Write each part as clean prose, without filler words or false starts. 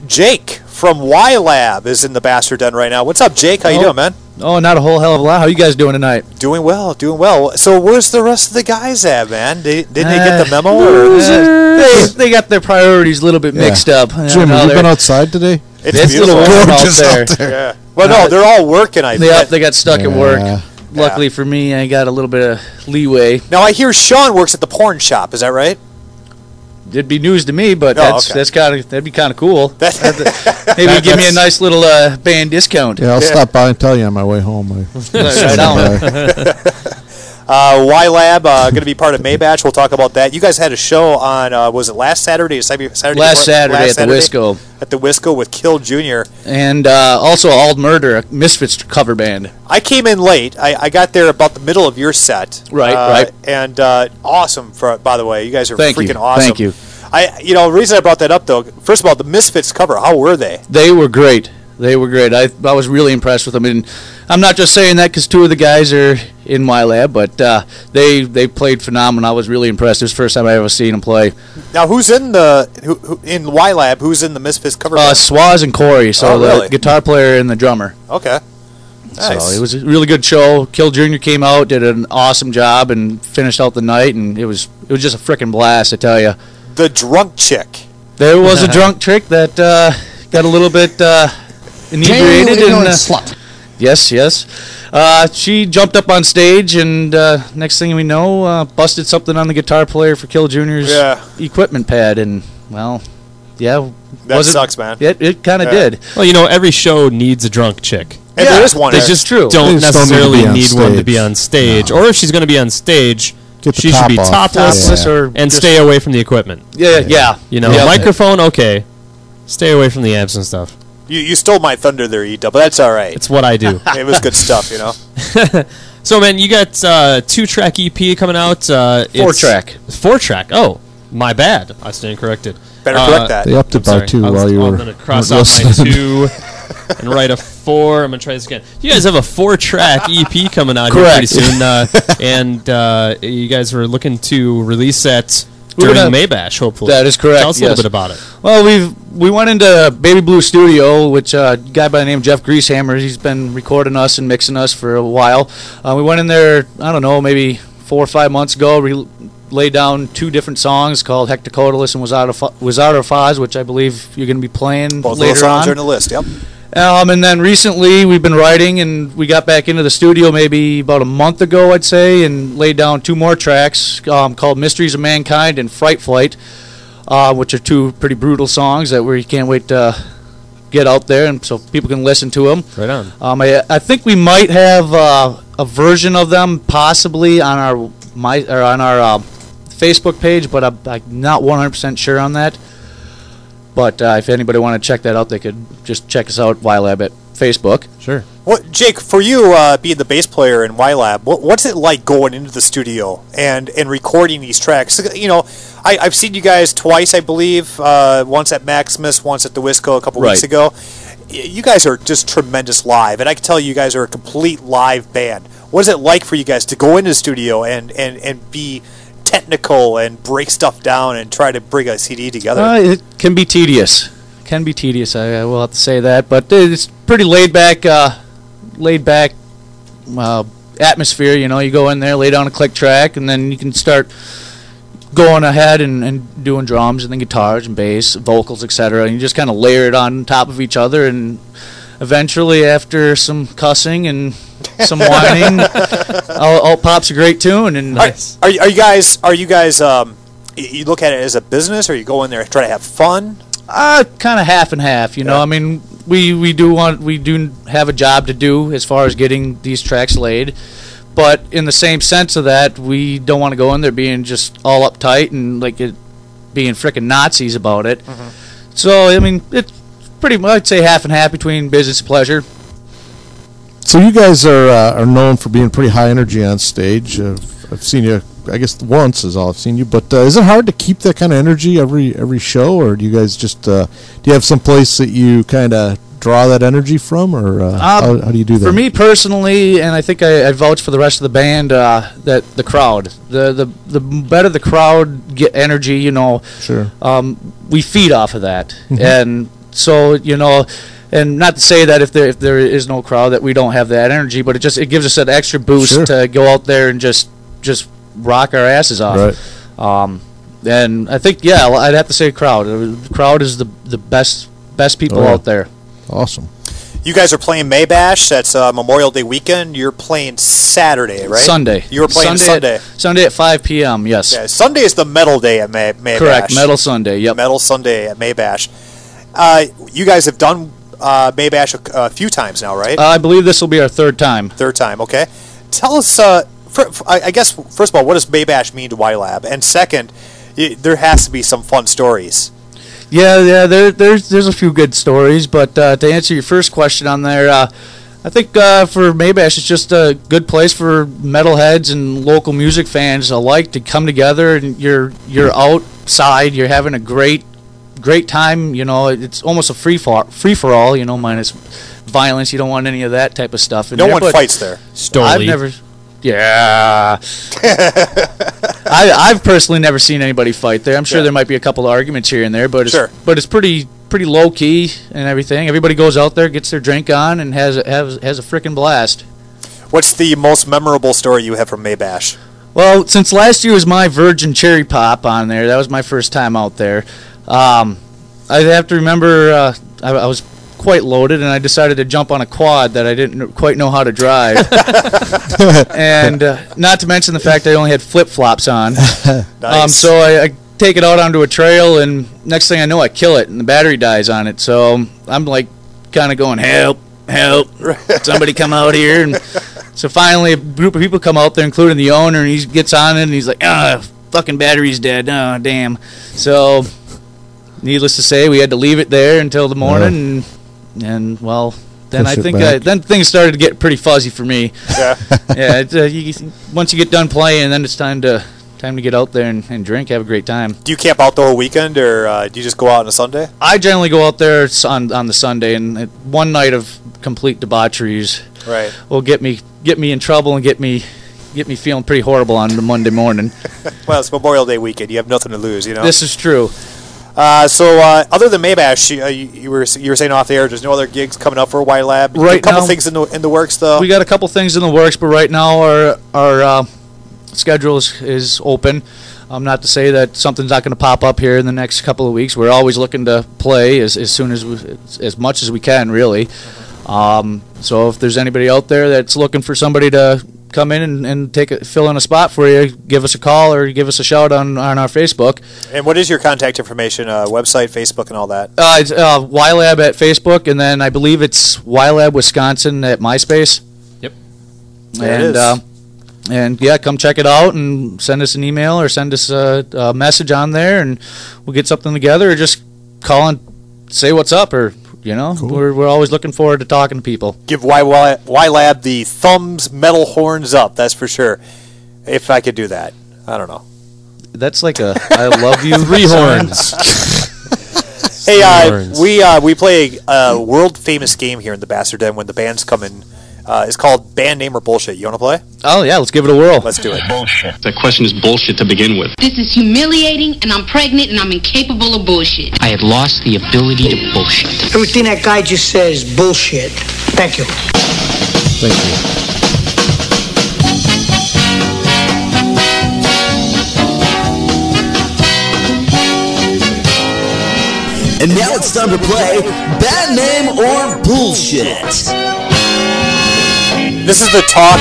Jake from YLAB is in the Bastard Den right now. What's up, Jake? How you doing, man? Oh, not a whole hell of a lot. How you guys doing tonight? Doing well, doing well. So where's the rest of the guys at, man? Didn't they get the memo? Or they got their priorities a little bit mixed up. Jim, have you been outside today? It's a little warm out there. Yeah. Well, no, they're all working, I bet. They got stuck at work. Luckily for me, I got a little bit of leeway. Now, I hear Sean works at the porn shop. Is that right? It'd be news to me, but that'd be kind of cool. Maybe give me a nice little band discount. Yeah, I'll stop by and tell you on my way home. YLAB going to be part of Maybatch. We'll talk about that. You guys had a show on was it last Saturday? Last Saturday at the Wisco. At the Wisco with Kill Jr. And also Ald Murder, a Misfits cover band. I came in late. I got there about the middle of your set. Right. And awesome. By the way, you guys are freaking awesome. Thank you. The reason I brought that up though, first of all, the Misfits cover. How were they? They were great. They were great. I was really impressed with them, and I'm not just saying that because two of the guys are in YLAB, but they played phenomenal. I was really impressed. It was the first time I ever seen them play. Now, who's in in YLAB? Who's in the Misfits cover? Swaz and Corey, so really? The guitar player and the drummer. Okay. Nice. So it was a really good show. Kill Jr. came out, did an awesome job, and finished out the night, and it was just a freaking blast, I tell you. The drunk chick. There was a drunk chick that got a little bit inebriated and slut. Yes. She jumped up on stage, and next thing we know, busted something on the guitar player for Kill Jr.'s equipment pad, and that sucks, man. It kind of did. Well, every show needs a drunk chick. And there is one. They just don't necessarily need one to be on stage, or if she's going to be on stage, she should be topless and stay away from the equipment. Yeah. Microphone, okay. Stay away from the amps and stuff. You stole my thunder there, Ita, but that's all right. It's what I do. It was good stuff, So, man, you got 2-track EP coming out. 4-track. 4-track. Oh, my bad. I stand corrected. Better correct that. They upped it by 2 while you were. I'm going to cross out my 2 and write a 4. I'm going to try this again. You guys have a 4-track EP coming out here pretty soon. And you guys were looking to release that during Maybash, hopefully. That is correct. Tell us a little bit about it. Well, we went into Baby Blue Studio, which a guy by the name of Jeff Greasehammer, he's been recording us and mixing us for a while. We went in there, I don't know, maybe 4 or 5 months ago. We laid down 2 different songs called Hectocodalus and Was Out of Foz, which I believe you're going to be playing both later those songs on. are in the list, yep. And then recently we've been writing, and we got back into the studio maybe about a month ago, I'd say, and laid down 2 more tracks called Mysteries of Mankind and Fright Flight, which are 2 pretty brutal songs that we can't wait to get out there, and so people can listen to them. Right on. I think we might have a version of them possibly on our Facebook page, but I'm not 100% sure on that. But if anybody want to check that out, they could just check us out, YLAB, at Facebook. Sure. What, Jake, for you being the bass player in YLAB, what's it like going into the studio and recording these tracks? I've seen you guys twice, I believe, once at Maximus, once at the Wisco a couple weeks ago. You guys are just tremendous live, and I can tell you guys are a complete live band. What is it like for you guys to go into the studio and be technical and break stuff down and try to bring a CD together? It can be tedious. I will have to say that, but it's pretty laid back atmosphere. You go in there, lay down a click track, and then you can start going ahead and doing drums and then guitars and bass, vocals, etc. And you just kind of layer it on top of each other, and eventually, after some cussing and some whining, out pops a great tune. And are you guys you look at it as a business, or you go in there and try to have fun? Kind of half and half. I mean, we do have a job to do as far as getting these tracks laid, but in the same sense of that, we don't want to go in there being just all uptight and being frickin' Nazis about it. So I mean, it's pretty much, I'd say, half and half between business and pleasure. So you guys are known for being pretty high energy on stage. I've seen you, I guess once is all I've seen you. But is it hard to keep that kind of energy every show, or do you guys just do you have some place that you kind of draw that energy from, or how do you do that? For me personally, and I think I vouch for the rest of the band, that the crowd, the better the crowd get energy, Sure. we feed off of that, and So, you know, and not to say that if there is no crowd that we don't have that energy, but it gives us that extra boost to go out there and just rock our asses off. Right. And I think, yeah, I'd have to say crowd. The crowd is the best people out there. Awesome. You guys are playing May Bash. That's Memorial Day weekend. You're playing Saturday, right? Sunday. You were playing Sunday. Sunday at 5 p.m., yes. Yeah, Sunday is the Metal Day at May Bash. Correct, Metal Sunday, yep. Metal Sunday at May Bash. You guys have done May Bash a few times now, right? I believe this will be our third time. Third time, okay. Tell us, I guess, first of all, what does May Bash mean to YLAB? And second, there has to be some fun stories. Yeah, there's a few good stories, but to answer your first question on there, I think for Maybash, it's just a good place for metalheads and local music fans alike to come together, and you're outside, you're having a great time. You know, it's almost a free for all. You know, minus violence. You don't want any of that type of stuff. No one fights there. I've never. Yeah. I've personally never seen anybody fight there. I'm sure there might be a couple of arguments here and there, but it's pretty low key and everything. Everybody goes out there, gets their drink on, and has a frickin' blast. What's the most memorable story you have from Maybash? Well, since last year was my Virgin Cherry Pop on there, that was my first time out there. I have to remember I was quite loaded, and I decided to jump on a quad that I didn't quite know how to drive. And not to mention the fact I only had flip-flops on. Nice. So I take it out onto a trail, and next thing I know, I kill it, and the battery dies on it. So I'm like kind of going, help, somebody come out here. And so finally a group of people come out there, including the owner, and he gets on it, and he's like, fucking battery's dead. Oh, damn. So needless to say, we had to leave it there until the morning, and well, then I think then things started to get pretty fuzzy for me. Yeah. Once you get done playing, then it's time to get out there and drink, have a great time. Do you camp out the whole weekend, or do you just go out on a Sunday? I generally go out there on the Sunday, and one night of complete debaucheries will get me in trouble and get me feeling pretty horrible on the Monday morning. Well, it's Memorial Day weekend. You have nothing to lose, you know. This is true. So other than Maybash, you were saying off the air, there's no other gigs coming up for YLAB. Right, a couple things in the works though. We got a couple things in the works, but right now our schedule is open. Not to say that something's not going to pop up here in the next couple of weeks. We're always looking to play as soon as much as we can, really. So if there's anybody out there that's looking for somebody to come in and fill in a spot for you, give us a call or give us a shout on our Facebook. And what is your contact information, website, Facebook, and all that? It's YLAB at Facebook, and then I believe it's YLAB Wisconsin at MySpace. Yep. And yeah, come check it out and send us an email or send us a message on there, and we'll get something together, or just call and say what's up, or cool. We're always looking forward to talking to people. Give YLAB the thumbs metal horns up, that's for sure. If I could do that. I don't know. That's like a I love you 3 horns. Hey, we play a world famous game here in the Bastard Den when the bands come in. It's called Band Name or Bullshit. You want to play? Oh, yeah, let's give it a whirl. Let's do it. Bullshit. That question is bullshit to begin with. This is humiliating, and I'm pregnant, and I'm incapable of bullshit. I have lost the ability to bullshit. Everything that guy just says is bullshit. Thank you. Thank you. And now it's time to play Band Name or Bullshit. This is the talk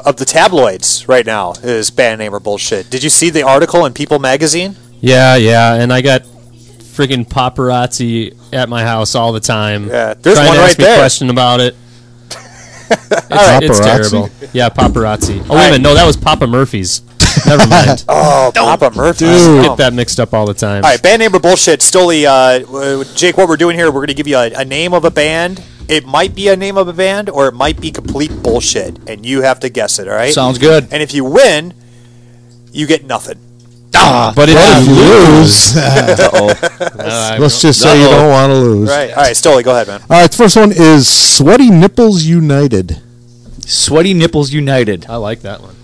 of the tabloids right now, is Band Name or Bullshit. Did you see the article in People magazine? Yeah, and I got friggin' paparazzi at my house all the time. Yeah, there's one right there. Trying to ask me a question about it. It's terrible. Yeah, paparazzi. Oh, wait a minute. No, that was Papa Murphy's. Never mind. Papa Murphy. I get that mixed up all the time. All right, Band Name or Bullshit. Stoli, Jake, what we're doing here, we're going to give you a name of a band. It might be a name of a band, or it might be complete bullshit, and you have to guess it, all right? Sounds good. And if you win, you get nothing. But if you lose... Let's just say you don't want to lose. Right. All right, Stoli, go ahead, man. All right, the first one is Sweaty Nipples United. Sweaty Nipples United. I like that one.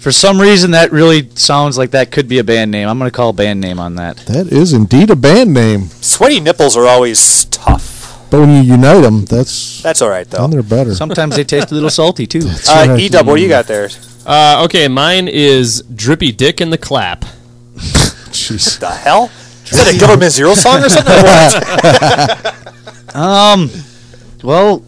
For some reason, that really sounds like that could be a band name. I'm going to call a band name on that. That is indeed a band name. Sweaty nipples are always tough. But when you unite them, that's all right, though. Then they're better. Sometimes they taste a little salty, too. Right. E-Dub, what do you got there? Okay, mine is Drippy Dick in the Clap. Jeez. The hell? Is that a Government Zero song or something? Or what? Well,